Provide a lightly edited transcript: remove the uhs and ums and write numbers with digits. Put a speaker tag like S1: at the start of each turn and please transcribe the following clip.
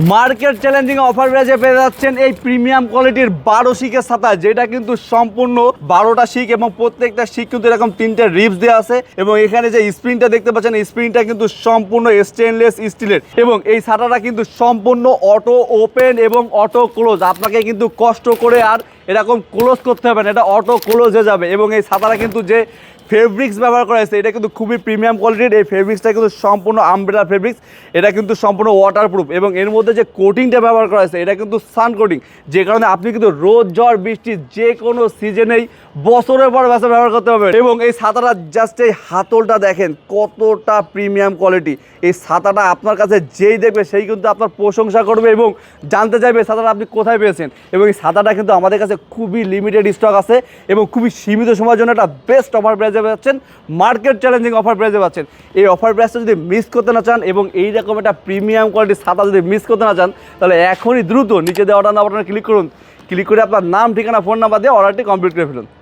S1: Market challenging offer প্রাইসে পেয়ে যাচ্ছেন এই প্রিমিয়াম কোয়ালিটির 12 শিকের ছাতা, যেটা কিন্তু সম্পূর্ণ 12টা শিক এবং প্রত্যেকটা শিক কিন্তু এরকম 3টে রিবস দেওয়া আছে। এবং এখানে যে স্প্রিংটা দেখতে পাচ্ছেন, স্প্রিংটা কিন্তু সম্পূর্ণ স্টেনলেস স্টিলের। এবং এই ছাতাটা কিন্তু সম্পূর্ণ অটো ওপেন এবং অটো ক্লোজ। আপনাকে কিন্তু কষ্ট করে আর এরকম ক্লোজ করতে হবে না, এটা অটো ক্লোজ হয়ে যাবে। এবং এই ছাতাটা কিন্তু যে ফেব্রিক্স ব্যবহার করা হয়েছে, এটা কিন্তু খুবই প্রিমিয়াম কোয়ালিটির। এই ফেব্রিক্সটা কিন্তু সম্পূর্ণ আমব্রেলা ফেব্রিক্স, এটা কিন্তু সম্পূর্ণ ওয়াটারপ্রুফ। এবং এর মধ্যে যে কোটিংটা ব্যবহার করা হয়েছে, এটা কিন্তু সান কোটিং, যে কারণে আপনি কিন্তু রোদ ঝড় বৃষ্টি যে কোনো সিজনেই বছরের পর বছর ব্যবহার করতে হবে। এবং এই ছাতাটা জাস্ট এই হাতলটা দেখেন কতটা প্রিমিয়াম কোয়ালিটি। এই ছাতাটা আপনার কাছে যেই দেখবে সেই কিন্তু আপনার প্রশংসা করবে এবং জানতে চাইবে ছাতাটা আপনি কোথায় পেয়েছেন। এবং এই ছাতাটা কিন্তু আমাদের কাছে খুবই লিমিটেড স্টক আছে এবং খুবই সীমিত সময়ের জন্য একটা বেস্ট অফার প্রাইসে পাচ্ছেন, মার্কেট চ্যালেঞ্জিং অফার প্রাইসে পাচ্ছেন। এই অফার প্রাইসটা যদি মিস করতে না চান এবং এইরকম একটা প্রিমিয়াম কোয়ালিটির ছাতা যদি মিস করতে না চান, তাহলে এখনই দ্রুত নিচে দেওয়া অর্ডার বাটনে ক্লিক করুন। ক্লিক করে আপনার নাম, ঠিকানা, ফোন নাম্বার দিয়ে অর্ডারটি কমপ্লিট করে ফেলুন।